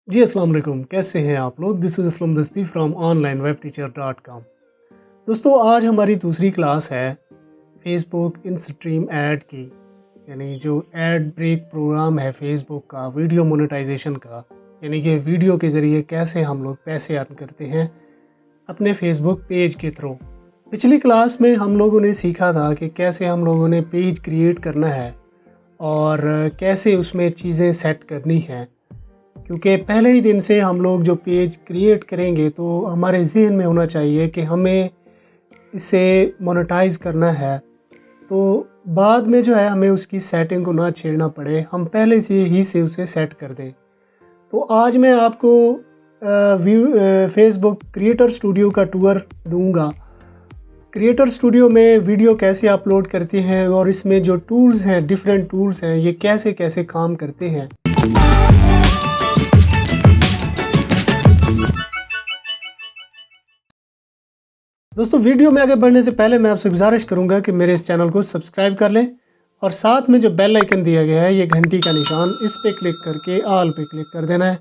जी अस्सलाम वालेकुम, कैसे हैं आप लोग। दिस इज़ असलम दस्ती फ्रॉम onlinewebteacher.com। दोस्तों, आज हमारी दूसरी क्लास है फेसबुक इन स्ट्रीम ऐड की, यानी जो ऐड ब्रेक प्रोग्राम है फेसबुक का वीडियो मोनेटाइजेशन का, यानी कि वीडियो के ज़रिए कैसे हम लोग पैसे अर्न करते हैं अपने फेसबुक पेज के थ्रू। पिछली क्लास में हम लोगों ने सीखा था कि कैसे हम लोगों ने पेज क्रिएट करना है और कैसे उसमें चीज़ें सेट करनी हैं, क्योंकि पहले ही दिन से हम लोग जो पेज क्रिएट करेंगे तो हमारे ज़हन में होना चाहिए कि हमें इसे मोनेटाइज़ करना है। तो बाद में जो है हमें उसकी सेटिंग को ना छेड़ना पड़े, हम पहले से उसे सेट कर दें। तो आज मैं आपको फेसबुक क्रिएटर स्टूडियो का टूर दूंगा। क्रिएटर स्टूडियो में वीडियो कैसे अपलोड करते हैं और इसमें जो टूल्स हैं, डिफरेंट टूल्स हैं, ये कैसे कैसे काम करते हैं। दोस्तों, वीडियो में आगे बढ़ने से पहले मैं आपसे गुजारिश करूंगा कि मेरे इस चैनल को सब्सक्राइब कर लें और साथ में जो बेल आइकन दिया गया है, ये घंटी का निशान, इस पे क्लिक करके ऑल पे क्लिक कर देना है।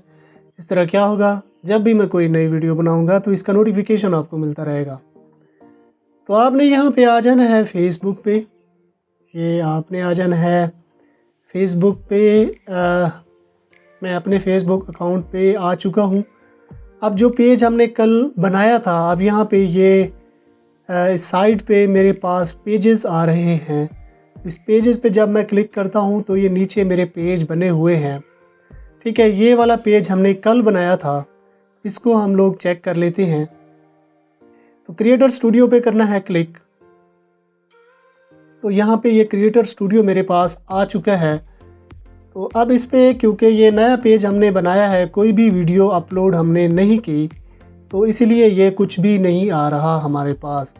इस तरह क्या होगा, जब भी मैं कोई नई वीडियो बनाऊंगा तो इसका नोटिफिकेशन आपको मिलता रहेगा। तो आपने यहाँ पे आ जाना है फेसबुक पे, ये आपने आ जाना है फेसबुक पे। मैं अपने फेसबुक अकाउंट पे आ चुका हूँ। अब जो पेज हमने कल बनाया था, अब यहाँ पे ये इस साइड पे मेरे पास पेजेस आ रहे हैं। इस पेजेस पे जब मैं क्लिक करता हूँ तो ये नीचे मेरे पेज बने हुए हैं। ठीक है, ये वाला पेज हमने कल बनाया था, इसको हम लोग चेक कर लेते हैं। तो क्रिएटर स्टूडियो पे करना है क्लिक। तो यहाँ पे ये क्रिएटर स्टूडियो मेरे पास आ चुका है। तो अब इस पे, क्योंकि ये नया पेज हमने बनाया है, कोई भी वीडियो अपलोड हमने नहीं की, तो इसीलिए ये कुछ भी नहीं आ रहा हमारे पास।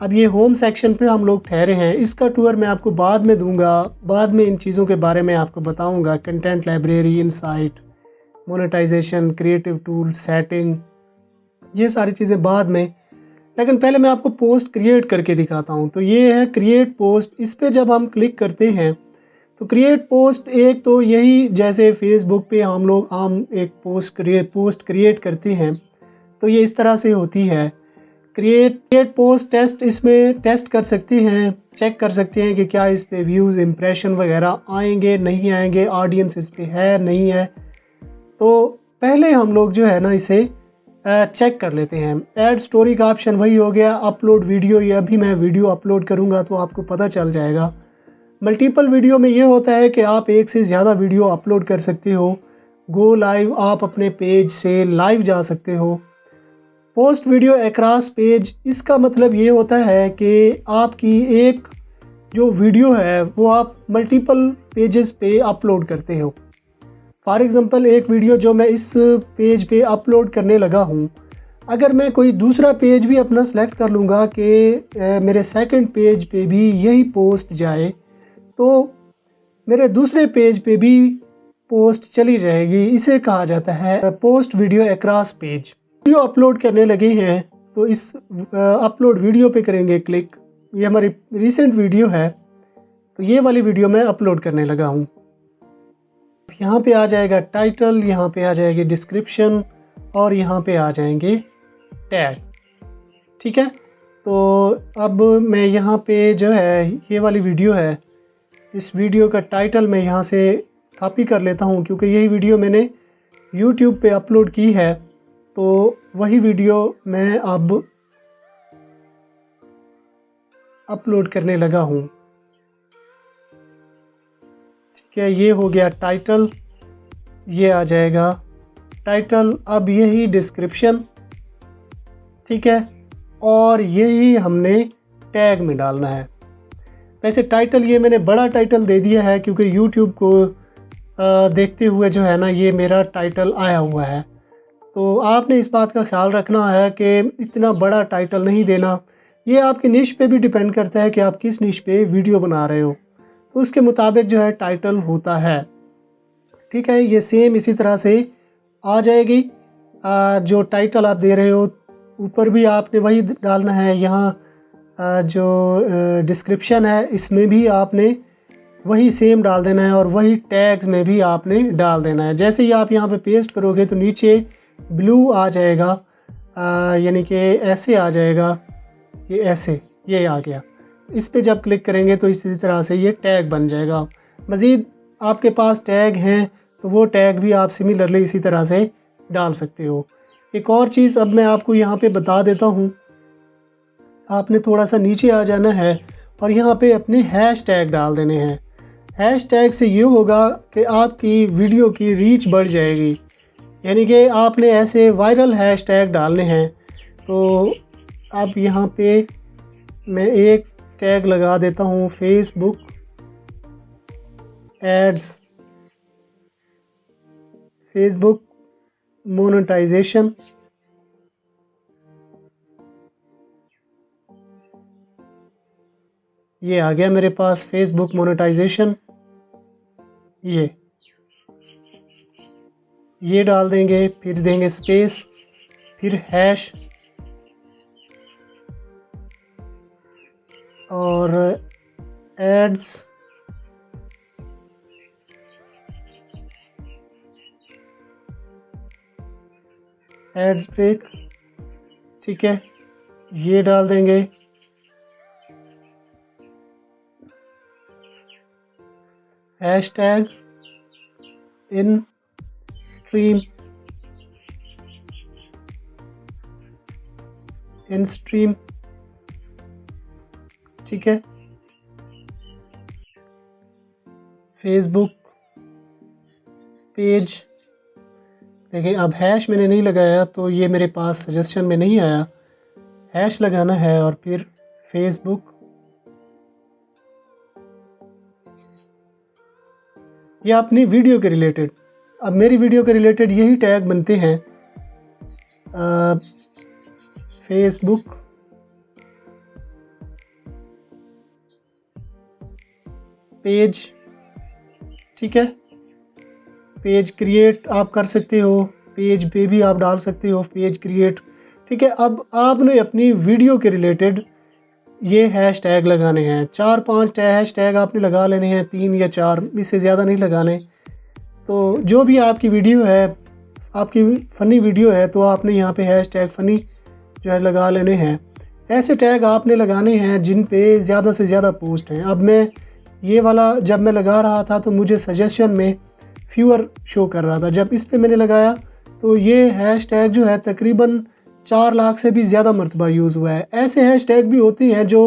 अब ये होम सेक्शन पे हम लोग ठहरे हैं। इसका टूर मैं आपको बाद में दूंगा, बाद में इन चीज़ों के बारे में आपको बताऊंगा। Content library, insight, monetization, creative tool, setting, ये सारी चीज़ें बाद में। लेकिन पहले मैं आपको पोस्ट क्रिएट करके दिखाता हूँ। तो ये है क्रिएट पोस्ट। इस पर जब हम क्लिक करते हैं तो क्रिएट पोस्ट, एक तो यही जैसे फेसबुक पे हम लोग आम एक पोस्ट क्रिएट करते हैं, तो ये इस तरह से होती है। क्रिएट पोस्ट टेस्ट, इसमें टेस्ट कर सकते हैं, चेक कर सकते हैं कि क्या इस पे व्यूज़, इम्प्रेशन वगैरह आएंगे नहीं आएंगे, ऑडियंस इस पे है नहीं है। तो पहले हम लोग जो है ना इसे चेक कर लेते हैं। ऐड स्टोरी का ऑप्शन वही हो गया। अपलोड वीडियो, ये अभी मैं वीडियो अपलोड करूँगा तो आपको पता चल जाएगा। मल्टीपल वीडियो में ये होता है कि आप एक से ज़्यादा वीडियो अपलोड कर सकते हो। गो लाइव, आप अपने पेज से लाइव जा सकते हो। पोस्ट वीडियो अक्रॉस पेज, इसका मतलब ये होता है कि आपकी एक जो वीडियो है वो आप मल्टीपल पेजेस पे अपलोड करते हो। फॉर एग्ज़ाम्पल, एक वीडियो जो मैं इस पेज पे अपलोड करने लगा हूँ, अगर मैं कोई दूसरा पेज भी अपना सेलेक्ट कर लूँगा कि मेरे सेकंड पेज पे भी यही पोस्ट जाए, तो मेरे दूसरे पेज पे भी पोस्ट चली जाएगी। इसे कहा जाता है post video across page. Video upload करने लगे हैं तो इस अपलोड वीडियो पे करेंगे क्लिक। ये हमारी रिसेंट वीडियो है, तो ये वाली वीडियो मैं अपलोड करने लगा हूँ। यहाँ पे आ जाएगा टाइटल, यहाँ पे आ जाएगी डिस्क्रिप्शन और यहाँ पे आ जाएंगे टैग। ठीक है, तो अब मैं यहाँ पे जो है, ये वाली वीडियो है, इस वीडियो का टाइटल मैं यहाँ से कॉपी कर लेता हूँ, क्योंकि यही वीडियो मैंने YouTube पे अपलोड की है। तो वही वीडियो मैं अब अपलोड करने लगा हूँ। ठीक है, ये हो गया टाइटल, ये आ जाएगा टाइटल। अब यही डिस्क्रिप्शन, ठीक है, और यही हमने टैग में डालना है। वैसे टाइटल ये मैंने बड़ा टाइटल दे दिया है, क्योंकि YouTube को देखते हुए जो है ना, ये मेरा टाइटल आया हुआ है। तो आपने इस बात का ख्याल रखना है कि इतना बड़ा टाइटल नहीं देना। ये आपकी निश पे भी डिपेंड करता है कि आप किस निश पे वीडियो बना रहे हो, तो उसके मुताबिक जो है टाइटल होता है। ठीक है, ये सेम इसी तरह से आ जाएगी। जो टाइटल आप दे रहे हो, ऊपर भी आपने वही डालना है। यहाँ जो डिस्क्रिप्शन है, इसमें भी आपने वही सेम डाल देना है और वही टैग्स में भी आपने डाल देना है। जैसे ही आप यहाँ पे पेस्ट करोगे तो नीचे ब्लू आ जाएगा, यानी कि ऐसे आ जाएगा, ये ऐसे, ये आ गया। इस पे जब क्लिक करेंगे तो इसी तरह से ये टैग बन जाएगा। मज़ीद आपके पास टैग हैं तो वो टैग भी आप सिमिलरली इसी तरह से डाल सकते हो। एक और चीज़ अब मैं आपको यहाँ पे बता देता हूँ। आपने थोड़ा सा नीचे आ जाना है और यहाँ पे अपने हैश टैग डाल देने हैं। हैश टैग से ये होगा कि आपकी वीडियो की रीच बढ़ जाएगी, यानी कि आपने ऐसे वायरल हैश टैग डालने हैं। तो अब यहाँ पे मैं एक टैग लगा देता हूँ, फेसबुक एड्स, फेसबुक मोनेटाइजेशन। ये आ गया मेरे पास फेसबुक मोनेटाइजेशन। ये डाल देंगे, फिर देंगे स्पेस, फिर हैश और एड्स, एड्स ब्रेक, ठीक है, ये डाल देंगे। हैशटैग इन स्ट्रीम, इन स्ट्रीम, ठीक है। फेसबुक पेज, देखिए अब हैश मैंने नहीं लगाया तो ये मेरे पास सजेशन में नहीं आया। हैश लगाना है और फिर फेसबुक, ये अपनी वीडियो के रिलेटेड। अब मेरी वीडियो के रिलेटेड यही टैग बनते हैं, फेसबुक पेज, ठीक है। पेज क्रिएट आप कर सकते हो, पेज पे भी आप डाल सकते हो पेज क्रिएट, ठीक है। अब आपने अपनी वीडियो के रिलेटेड ये हैश टैग लगाने हैं। 4-5 हैश टैग आपने लगा लेने हैं, 3 या 4, इससे ज़्यादा नहीं लगाने। तो जो भी आपकी वीडियो है, आपकी फ़नी वीडियो है, तो आपने यहाँ पे हैश टैग फ़नी जो है लगा लेने हैं। ऐसे टैग आपने लगाने हैं जिन पे ज़्यादा से ज़्यादा पोस्ट हैं। अब मैं ये वाला जब मैं लगा रहा था तो मुझे सजेशन में फ्यूअर शो कर रहा था। जब इस पे मैंने लगाया तो ये हैश टैग जो है तकरीबन 4 लाख से भी ज़्यादा मरतबा यूज़ हुआ है। ऐसे हैश टैग भी होती हैं जो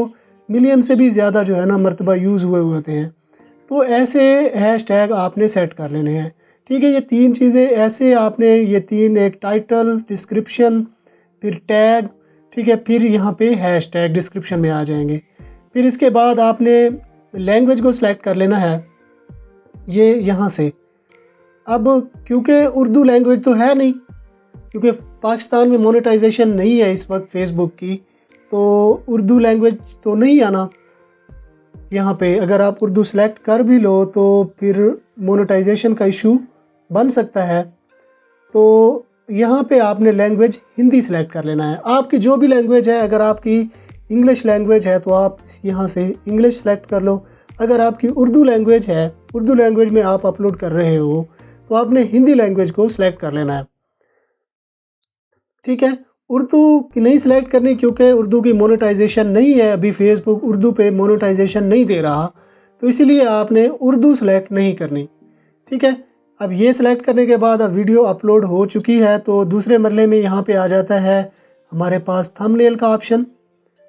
मिलियन से भी ज़्यादा जो है ना मरतबा यूज़ हुए होते हैं। तो ऐसे हैश टैग आपने सेट कर लेने हैं, ठीक है। ये 3 चीज़ें ऐसे आपने, ये 3, एक टाइटल, डिस्क्रिप्शन, फिर टैग, ठीक है, फिर यहाँ पे हैश टैग डिस्क्रिप्शन में आ जाएंगे। फिर इसके बाद आपने लैंग्वेज को सिलेक्ट कर लेना है, ये यहाँ से। अब क्योंकि उर्दू लैंग्वेज तो है नहीं, क्योंकि पाकिस्तान में मोनेटाइजेशन नहीं है इस वक्त फेसबुक की, तो उर्दू लैंग्वेज तो नहीं आना यहाँ पे। अगर आप उर्दू सेलेक्ट कर भी लो तो फिर मोनेटाइजेशन का इशू बन सकता है। तो यहाँ पे आपने लैंग्वेज हिंदी सेलेक्ट कर लेना है। आपकी जो भी लैंग्वेज है, अगर आपकी इंग्लिश लैंग्वेज है तो आप यहाँ से इंग्लिश सेलेक्ट कर लो। अगर आपकी उर्दू लैंग्वेज है, उर्दू लैंग्वेज में आप अपलोड कर रहे हो, तो आपने हिंदी लैंग्वेज को सिलेक्ट कर लेना है, ठीक है। उर्दू की नहीं सिलेक्ट करनी क्योंकि उर्दू की मोनेटाइजेशन नहीं है अभी, फेसबुक उर्दू पे मोनेटाइजेशन नहीं दे रहा, तो इसीलिए आपने उर्दू सेलेक्ट नहीं करनी, ठीक है। अब ये सिलेक्ट करने के बाद अब वीडियो अपलोड हो चुकी है तो दूसरे मरले में यहाँ पे आ जाता है हमारे पास थंबनेल का ऑप्शन,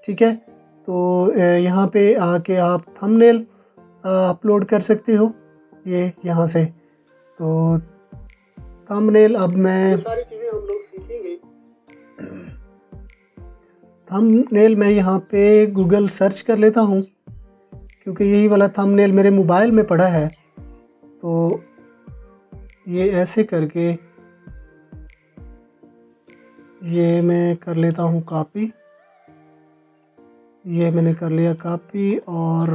ठीक है। तो यहाँ पे आके आप थंबनेल अपलोड कर सकते हो, ये यहाँ से। तो थंबनेल, अब मैं सारी चीज़ें हम लोग सीखेंगे। थंबनेल मैं यहाँ पे गूगल सर्च कर लेता हूँ क्योंकि यही वाला थंबनेल मेरे मोबाइल में पड़ा है। तो ये ऐसे करके ये मैं कर लेता हूँ कॉपी, ये मैंने कर लिया कॉपी। और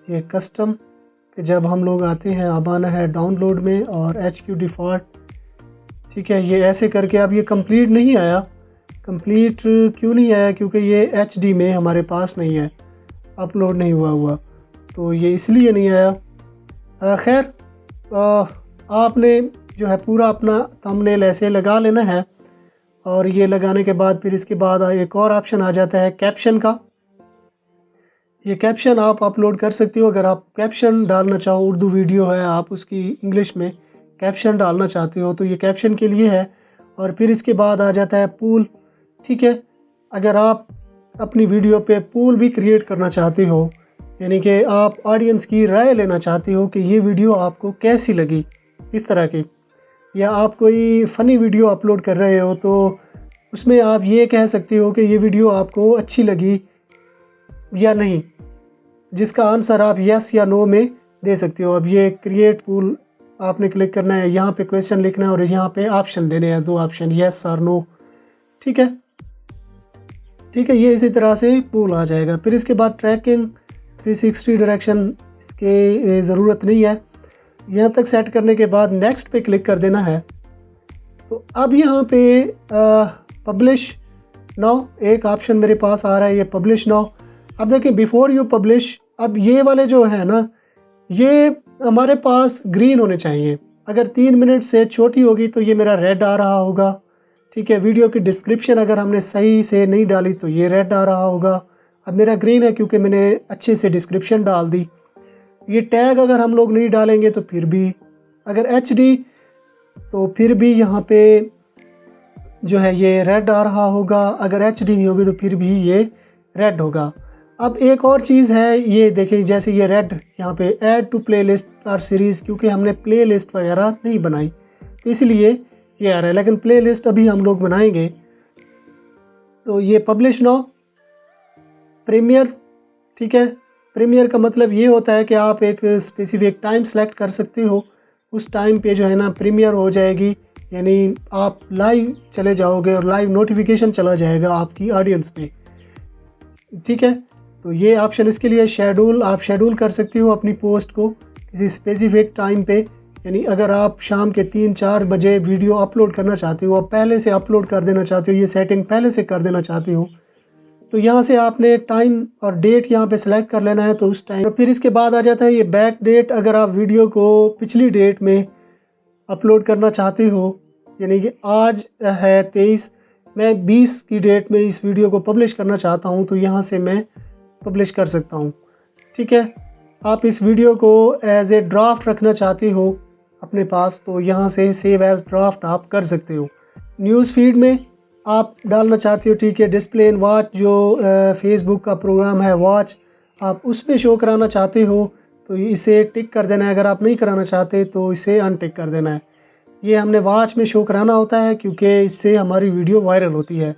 ये कस्टम कि जब हम लोग आते हैं, अब आना है डाउनलोड में और HQ डिफ़ॉल्ट, ठीक है। ये ऐसे करके, अब ये कंप्लीट नहीं आया। कंप्लीट क्यों नहीं आया? क्योंकि ये HD में हमारे पास नहीं है, अपलोड नहीं हुआ। तो ये इसलिए नहीं आया। खैर आपने जो है पूरा अपना थंबनेल ऐसे लगा लेना है, और ये लगाने के बाद फिर इसके बाद एक और ऑप्शन आ जाता है कैप्शन का। ये कैप्शन आप अपलोड कर सकते हो। अगर आप कैप्शन डालना चाहो, उर्दू वीडियो है, आप उसकी इंग्लिश में कैप्शन डालना चाहते हो तो ये कैप्शन के लिए है। और फिर इसके बाद आ जाता है पूल। ठीक है, अगर आप अपनी वीडियो पे पूल भी क्रिएट करना चाहते हो, यानी कि आप ऑडियंस की राय लेना चाहते हो कि ये वीडियो आपको कैसी लगी, इस तरह की, या आप कोई फ़नी वीडियो अपलोड कर रहे हो तो उसमें आप ये कह सकते हो कि ये वीडियो आपको अच्छी लगी या नहीं, जिसका आंसर आप यस या नो में दे सकते हो। अब ये क्रिएट पूल आपने क्लिक करना है, यहाँ पे क्वेश्चन लिखना है और यहाँ पे ऑप्शन देने हैं, 2 ऑप्शन, यस और नो। ठीक है, ठीक है, ये इसी तरह से पूल आ जाएगा। फिर इसके बाद ट्रैकिंग 360 डायरेक्शन, इसके ज़रूरत नहीं है। यहाँ तक सेट करने के बाद नेक्स्ट पे क्लिक कर देना है। तो अब यहाँ पे पब्लिश नाउ एक ऑप्शन मेरे पास आ रहा है, ये पब्लिश नाउ। अब देखें बिफोर यू पब्लिश, अब ये वाले जो है ना, ये हमारे पास ग्रीन होने चाहिए। अगर 3 मिनट से छोटी होगी तो ये मेरा रेड आ रहा होगा। ठीक है, वीडियो की डिस्क्रिप्शन अगर हमने सही से नहीं डाली तो ये रेड आ रहा होगा। अब मेरा ग्रीन है क्योंकि मैंने अच्छे से डिस्क्रिप्शन डाल दी। ये टैग अगर हम लोग नहीं डालेंगे तो फिर भी, अगर HD तो फिर भी यहाँ पे जो है ये रेड आ रहा होगा। अगर HD नहीं होगी तो फिर भी ये रेड होगा। अब एक और चीज़ है, ये देखिए जैसे ये रेड यहाँ पे ऐड टू प्लेलिस्ट और सीरीज़, क्योंकि हमने प्लेलिस्ट वगैरह नहीं बनाई तो इसलिए ये आ रहा है, लेकिन प्लेलिस्ट अभी हम लोग बनाएंगे। तो ये पब्लिश नाउ प्रीमियर। ठीक है, प्रीमियर का मतलब ये होता है कि आप एक स्पेसिफिक टाइम सेलेक्ट कर सकते हो, उस टाइम पे जो है ना प्रीमियर हो जाएगी, यानी आप लाइव चले जाओगे और लाइव नोटिफिकेशन चला जाएगा आपकी ऑडियंस पे। ठीक है, तो ये ऑप्शन इसके लिए शेड्यूल, आप शेड्यूल कर सकते हो अपनी पोस्ट को किसी स्पेसिफिक टाइम पे, यानी अगर आप शाम के 3-4 बजे वीडियो अपलोड करना चाहते हो, आप पहले से अपलोड कर देना चाहते हो, ये सेटिंग पहले से कर देना चाहते हो, तो यहाँ से आपने टाइम और डेट यहाँ पे सिलेक्ट कर लेना है, तो उस टाइम। फिर इसके बाद आ जाता है ये बैक डेट। अगर आप वीडियो को पिछली डेट में अपलोड करना चाहते हो, यानी कि आज है 23, मैं 20 की डेट में इस वीडियो को पब्लिश करना चाहता हूँ, तो यहाँ से मैं पब्लिश कर सकता हूँ। ठीक है, आप इस वीडियो को एज ए ड्राफ्ट रखना चाहते हो अपने पास, तो यहाँ से सेव एज ड्राफ्ट आप कर सकते हो। न्यूज़ फीड में आप डालना चाहते हो, ठीक है, डिस्प्ले इन वॉच, जो फेसबुक का प्रोग्राम है वॉच, आप उसमें शो कराना चाहते हो तो इसे टिक कर देना है। अगर आप नहीं कराना चाहते तो इसे अनटिक कर देना है। ये हमने वॉच में शो कराना होता है क्योंकि इससे हमारी वीडियो वायरल होती है।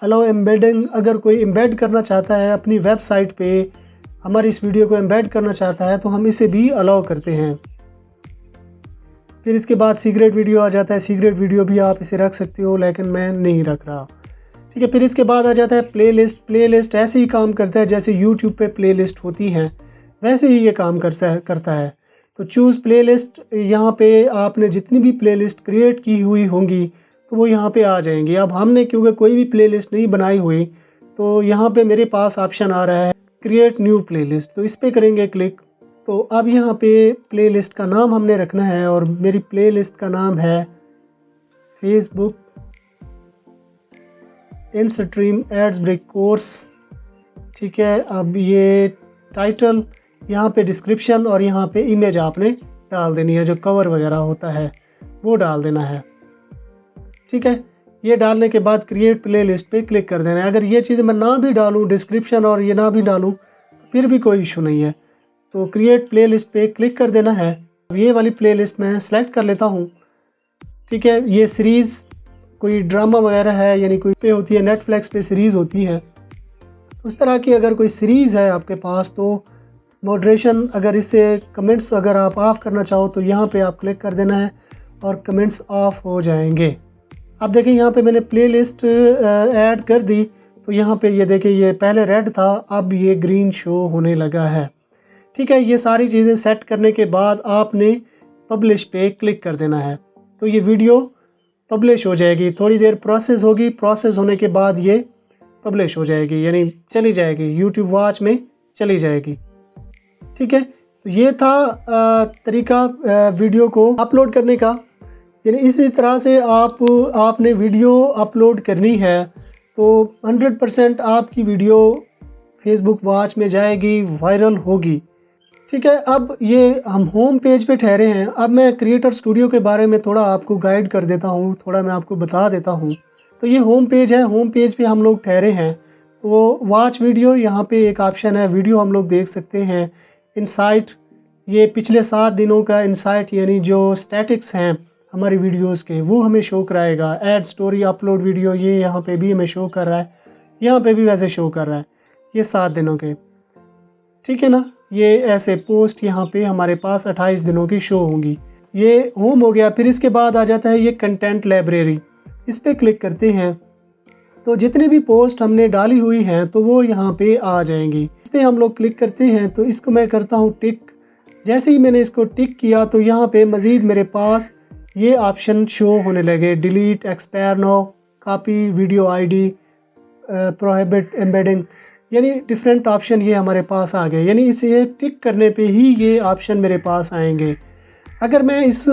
अलाउ एम्बेडिंग, अगर कोई एम्बेड करना चाहता है अपनी वेबसाइट पे, हमारी इस वीडियो को एम्बेड करना चाहता है तो हम इसे भी अलाउ करते हैं। फिर इसके बाद सीक्रेट वीडियो आ जाता है। सीक्रेट वीडियो भी आप इसे रख सकते हो, लेकिन मैं नहीं रख रहा। ठीक है, फिर इसके बाद आ जाता है प्लेलिस्ट। प्लेलिस्ट ऐसे ही काम करता है जैसे यूट्यूब पे प्लेलिस्ट होती हैं, वैसे ही ये काम करता है। तो चूज़ प्लेलिस्ट, यहाँ पे आपने जितनी भी प्लेलिस्ट क्रिएट की हुई होंगी तो वो यहाँ पे आ जाएंगी। अब हमने क्योंकि कोई भी प्लेलिस्ट नहीं बनाई हुई, तो यहाँ पे मेरे पास ऑप्शन आ रहा है क्रिएट न्यू प्लेलिस्ट, तो इस पर करेंगे क्लिक। तो अब यहाँ पे प्लेलिस्ट का नाम हमने रखना है, और मेरी प्लेलिस्ट का नाम है Facebook in stream ads break course. ठीक है, अब ये टाइटल, यहाँ पे डिस्क्रिप्शन और यहाँ पे इमेज आपने डाल देनी है, जो कवर वगैरह होता है वो डाल देना है। ठीक है, ये डालने के बाद क्रिएट प्लेलिस्ट पे क्लिक कर देना है। अगर ये चीज़ें मैं ना भी डालूँ, डिस्क्रिप्शन और ये ना भी डालूँ, तो फिर भी कोई इशू नहीं है। तो क्रिएट प्लेलिस्ट पे क्लिक कर देना है। अब ये वाली प्लेलिस्ट मैं सेलेक्ट कर लेता हूँ। ठीक है, ये सीरीज़ कोई ड्रामा वगैरह है, यानी कोई पे होती है, नेटफ्लिक्स पे सीरीज़ होती है, उस तरह की अगर कोई सीरीज़ है आपके पास, तो मॉडरेशन, अगर इससे कमेंट्स अगर आप ऑफ़ करना चाहो तो यहाँ पे आप क्लिक कर देना है और कमेंट्स ऑफ़ हो जाएंगे। अब देखिए यहाँ पे मैंने प्लेलिस्ट ऐड कर दी, तो यहाँ पे ये देखिए ये पहले रेड था, अब ये ग्रीन शो होने लगा है। ठीक है, ये सारी चीज़ें सेट करने के बाद आपने पब्लिश पे क्लिक कर देना है, तो ये वीडियो पब्लिश हो जाएगी। थोड़ी देर प्रोसेस होगी, प्रोसेस होने के बाद ये पब्लिश हो जाएगी, यानी चली जाएगी, यूट्यूब वॉच में चली जाएगी। ठीक है, तो ये था तरीका वीडियो को अपलोड करने का। यानी इसी तरह से आपने वीडियो अपलोड करनी है तो 100% आपकी वीडियो फेसबुक वॉच में जाएगी, वायरल होगी। ठीक है, अब ये हम होम पेज पे ठहरे हैं। अब मैं क्रिएटर स्टूडियो के बारे में थोड़ा आपको गाइड कर देता हूँ, थोड़ा मैं आपको बता देता हूँ। तो ये होम पेज है, होम पेज पे हम लोग ठहरे हैं। तो वॉच वीडियो, यहाँ पे एक ऑप्शन है, वीडियो हम लोग देख सकते हैं। इनसाइट, ये पिछले 7 दिनों का इनसाइट, यानी जो स्टैटिक्स हैं हमारी वीडियोस के, वो हमें शो कराएगा। ऐड स्टोरी अपलोड वीडियो, ये यहाँ पे भी हमें शो कर रहा है, यहाँ पे भी वैसे शो कर रहा है, ये 7 दिनों के। ठीक है ना, ये ऐसे पोस्ट यहाँ पे हमारे पास 28 दिनों की शो होंगी। ये होम हो गया। फिर इसके बाद आ जाता है ये कंटेंट लाइब्रेरी। इस पर क्लिक करते हैं तो जितनी भी पोस्ट हमने डाली हुई हैं तो वो यहाँ पे आ जाएंगी। इस पर हम लोग क्लिक करते हैं तो इसको मैं करता हूँ टिक। जैसे ही मैंने इसको टिक किया तो यहाँ पे मज़ीद मेरे पास ये ऑप्शन शो होने लगे, delete, expire now, copy video ID, prohibit embedding, यानी डिफरेंट ऑप्शन ये हमारे पास आ गए। यानी इसे टिक करने पे ही ये ऑप्शन मेरे पास आएंगे। अगर मैं इस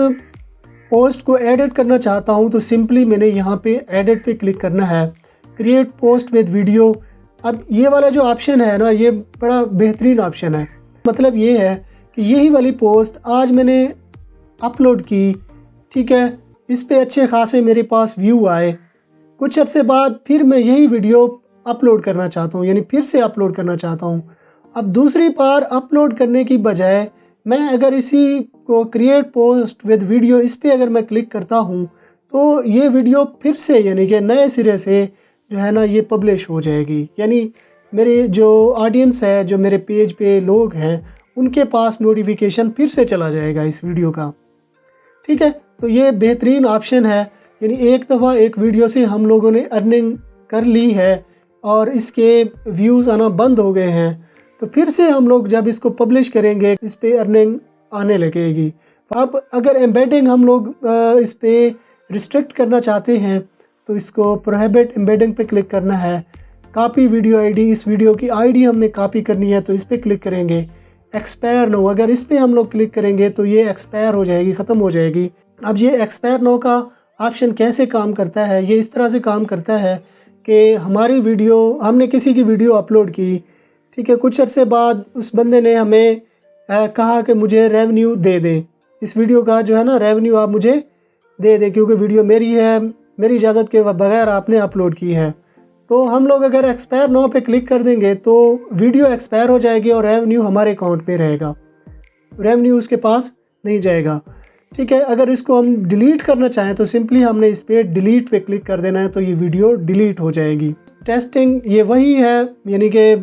पोस्ट को एडिट करना चाहता हूँ तो सिंपली मैंने यहाँ पे एडिट पे क्लिक करना है, क्रिएट पोस्ट विद वीडियो। अब ये वाला जो ऑप्शन है ना, ये बड़ा बेहतरीन ऑप्शन है। मतलब ये है कि यही वाली पोस्ट आज मैंने अपलोड की, ठीक है, इस पे अच्छे खासे मेरे पास व्यू आए। कुछ अर्से बाद फिर मैं यही वीडियो अपलोड करना चाहता हूँ, यानी फिर से अपलोड करना चाहता हूँ। अब दूसरी बार अपलोड करने की बजाय मैं अगर इसी को क्रिएट पोस्ट विद वीडियो, इस पर अगर मैं क्लिक करता हूँ तो ये वीडियो फिर से यानी कि नए सिरे से जो है ना ये पब्लिश हो जाएगी। यानी मेरे जो ऑडियंस है, जो मेरे पेज पे लोग हैं, उनके पास नोटिफिकेशन फिर से चला जाएगा इस वीडियो का। ठीक है, तो ये बेहतरीन ऑप्शन है। यानी एक दफ़ा एक वीडियो से हम लोगों ने अर्निंग कर ली है और इसके व्यूज़ आना बंद हो गए हैं, तो फिर से हम लोग जब इसको पब्लिश करेंगे इस पे अर्निंग आने लगेगी। अब अगर एम्बेडिंग हम लोग इस पे रिस्ट्रिक्ट करना चाहते हैं तो इसको प्रोहिबिट एम्बेडिंग पे क्लिक करना है। कॉपी वीडियो आईडी, इस वीडियो की आईडी हमने कॉपी करनी है तो इस पर क्लिक करेंगे। एक्सपायर नो, अगर इस पर हम लोग क्लिक करेंगे तो ये एक्सपायर हो जाएगी, ख़त्म हो जाएगी। अब ये एक्सपायर नो का ऑप्शन कैसे काम करता है, ये इस तरह से काम करता है कि हमारी वीडियो, हमने किसी की वीडियो अपलोड की, ठीक है, कुछ अर्से बाद उस बंदे ने हमें कहा कि मुझे रेवेन्यू दे दें, इस वीडियो का जो है ना रेवेन्यू आप मुझे दे दें क्योंकि वीडियो मेरी है, मेरी इजाज़त के बगैर आपने अपलोड की है। तो हम लोग अगर एक्सपायर नो पे क्लिक कर देंगे तो वीडियो एक्सपायर हो जाएगी और रेवेन्यू हमारे अकाउंट पे रहेगा, रेवेन्यू उसके पास नहीं जाएगा। ठीक है, अगर इसको हम डिलीट करना चाहें तो सिंपली हमने इस पर डिलीट पे क्लिक कर देना है तो ये वीडियो डिलीट हो जाएगी। टेस्टिंग ये वही है, यानी कि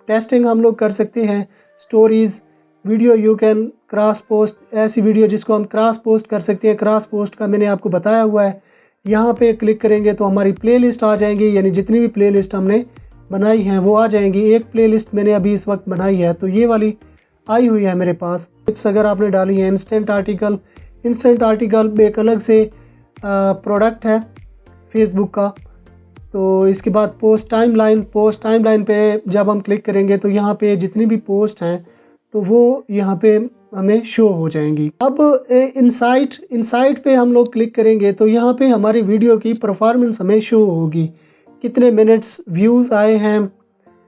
टेस्टिंग हम लोग कर सकते हैं। Stories video you can cross post, ऐसी वीडियो जिसको हम क्रॉस पोस्ट कर सकते हैं। क्रॉस पोस्ट का मैंने आपको बताया हुआ है। यहाँ पे क्लिक करेंगे तो हमारी प्लेलिस्ट आ जाएंगी, यानी जितनी भी प्लेलिस्ट हमने बनाई हैं वो आ जाएंगी। एक प्लेलिस्ट मैंने अभी इस वक्त बनाई है तो ये वाली आई हुई है मेरे पास। टिप्स अगर आपने डाली है, इंस्टेंट आर्टिकल, इंस्टेंट आर्टिकल एक अलग से प्रोडक्ट है फेसबुक का। तो इसके बाद पोस्ट टाइमलाइन, पोस्ट टाइमलाइन पे जब हम क्लिक करेंगे तो यहाँ पे जितनी भी पोस्ट हैं तो वो यहाँ पे हमें शो हो जाएंगी। अब इनसाइट पे हम लोग क्लिक करेंगे तो यहाँ पे हमारी वीडियो की परफॉर्मेंस हमें शो होगी, कितने मिनट्स व्यूज़ आए हैं,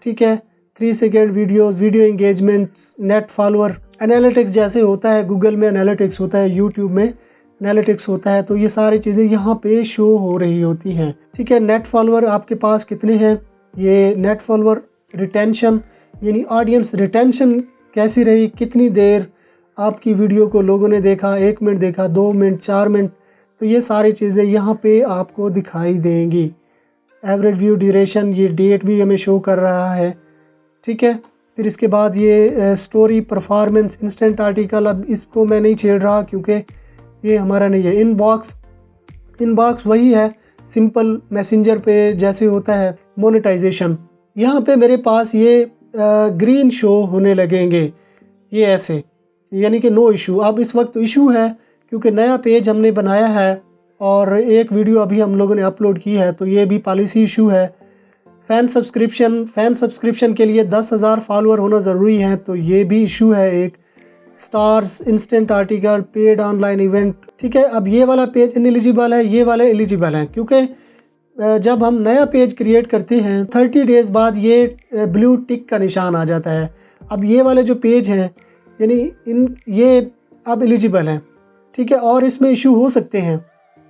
ठीक है, 3 second videos, video engagements, net follower, analytics जैसे होता है, गूगल में एनालिटिक्स होता है, यूट्यूब में एनालिटिक्स होता है, तो ये सारी चीज़ें यहाँ पे शो हो रही होती हैं। ठीक है, नेट फॉलोअर आपके पास कितने हैं, ये नेट फॉलोअर, रिटेंशन यानी ऑडियंस रिटेंशन कैसी रही, कितनी देर आपकी वीडियो को लोगों ने देखा, 1 मिनट देखा, 2 मिनट, 4 मिनट, तो ये सारी चीज़ें यहाँ पे आपको दिखाई देंगी। एवरेज व्यू ड्यूरेशन, ये डेट भी हमें शो कर रहा है। ठीक है, फिर इसके बाद ये स्टोरी परफॉर्मेंस, इंस्टेंट आर्टिकल, अब इसको मैं नहीं छेड़ रहा क्योंकि ये हमारा नहीं है। इनबॉक्स वही है, सिंपल मैसेंजर पे जैसे होता है मोनेटाइजेशन। यहाँ पे मेरे पास ये ग्रीन शो होने लगेंगे, ये ऐसे, यानी कि नो इशू। अब इस वक्त इशू है क्योंकि नया पेज हमने बनाया है और एक वीडियो अभी हम लोगों ने अपलोड की है, तो ये भी पॉलिसी इशू है। फ़ैन सब्सक्रिप्शन के लिए 10,000 फॉलोअर होना ज़रूरी है, तो ये भी इशू है एक। Stars, instant article, paid online event, ठीक है। अब ये वाला पेज इनएलिजिबल है, ये वाले एलिजिबल हैं, क्योंकि जब हम नया पेज क्रिएट करते हैं 30 डेज़ बाद ये ब्लू टिक का निशान आ जाता है। अब ये वाले जो पेज हैं यानी ये अब एलिजिबल हैं, ठीक है, और इसमें इशू हो सकते हैं,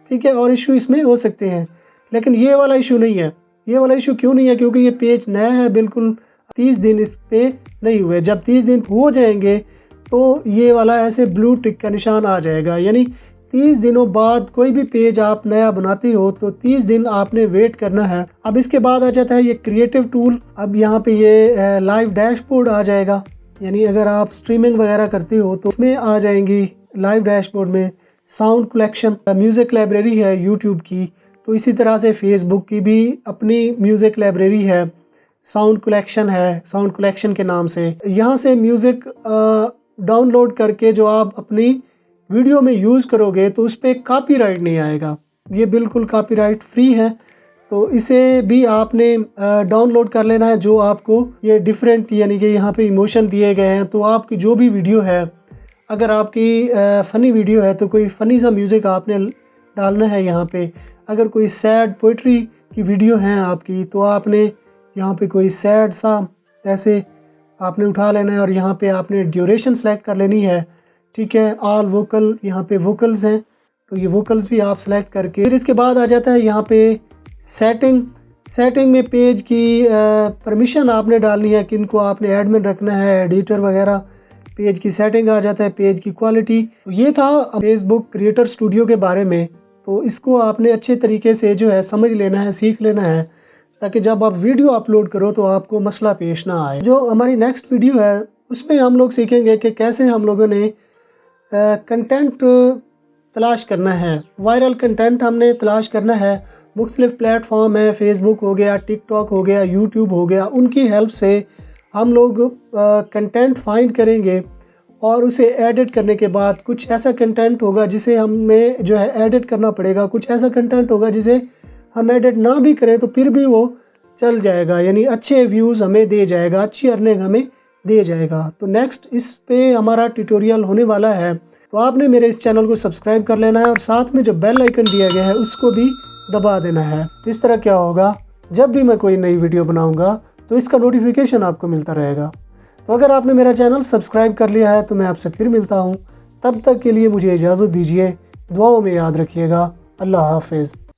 ठीक है, और इशू इसमें हो सकते हैं, लेकिन ये वाला इशू नहीं है। ये वाला इशू क्यों नहीं है? क्योंकि ये पेज नया है, बिल्कुल 30 दिन इस पे नहीं हुए। जब 30 दिन हो जाएंगे तो ये वाला ऐसे ब्लू टिक का निशान आ जाएगा, यानी 30 दिनों बाद कोई भी पेज आप नया बनाते हो तो 30 दिन आपने वेट करना है। अब इसके बाद आ जाता है ये क्रिएटिव टूल। अब यहाँ पे ये लाइव डैशबोर्ड आ जाएगा, यानी अगर आप स्ट्रीमिंग वगैरह करते हो तो इसमें आ जाएंगी लाइव डैशबोर्ड में साउंड कलेक्शन, म्यूज़िक लाइब्रेरी है यूट्यूब की, तो इसी तरह से फेसबुक की भी अपनी म्यूज़िक लाइब्रेरी है, साउंड कलेक्शन है, साउंड कलेक्शन के नाम से। यहाँ से म्यूज़िक डाउनलोड करके जो आप अपनी वीडियो में यूज़ करोगे तो उस पर कॉपीराइट नहीं आएगा, ये बिल्कुल कॉपीराइट फ्री है। तो इसे भी आपने डाउनलोड कर लेना है। जो आपको ये डिफरेंट यानी कि यहाँ पे इमोशन दिए गए हैं, तो आपकी जो भी वीडियो है, अगर आपकी फ़नी वीडियो है तो कोई फ़नी सा म्यूज़िक आपने डालना है यहाँ पे। अगर कोई सैड पोइट्री की वीडियो है आपकी तो आपने यहाँ पे कोई सैड सा ऐसे आपने उठा लेना है और यहाँ पे आपने ड्यूरेशन सेलेक्ट कर लेनी है, ठीक है। ऑल वोकल, यहाँ पे वोकल्स हैं तो ये वोकल्स भी आप सेलेक्ट करके, फिर इसके बाद आ जाता है यहाँ पे सेटिंग में पेज की परमिशन आपने डालनी है, किनको आपने एडमिन रखना है, एडिटर वगैरह। पेज की सेटिंग आ जाता है, पेज की क्वालिटी। तो ये था फेसबुक क्रिएटर स्टूडियो के बारे में। तो इसको आपने अच्छे तरीके से जो है समझ लेना है, सीख लेना है, ताकि जब आप वीडियो अपलोड करो तो आपको मसला पेश ना आए। जो हमारी नेक्स्ट वीडियो है उसमें हम लोग सीखेंगे कि कैसे हम लोगों ने कंटेंट तलाश करना है, वायरल कंटेंट हमने तलाश करना है। मुख्तलिफ प्लेटफॉर्म है, फेसबुक हो गया, टिकटॉक हो गया, यूट्यूब हो गया, उनकी हेल्प से हम लोग कंटेंट फाइंड करेंगे और उसे एडिट करने के बाद कुछ ऐसा कंटेंट होगा जिसे हमें जो है एडिट करना पड़ेगा, कुछ ऐसा कंटेंट होगा जिसे हम एडिट ना भी करें तो फिर भी वो चल जाएगा, यानी अच्छे व्यूज़ हमें दे जाएगा, अच्छी अर्निंग हमें दे जाएगा। तो नेक्स्ट इस पे हमारा ट्यूटोरियल होने वाला है, तो आपने मेरे इस चैनल को सब्सक्राइब कर लेना है और साथ में जो बेल आइकन दिया गया है उसको भी दबा देना है। इस तरह क्या होगा, जब भी मैं कोई नई वीडियो बनाऊंगा तो इसका नोटिफिकेशन आपको मिलता रहेगा। तो अगर आपने मेरा चैनल सब्सक्राइब कर लिया है तो मैं आपसे फिर मिलता हूँ, तब तक के लिए मुझे इजाज़त दीजिए। दुआओं में याद रखिएगा। अल्लाह हाफिज़।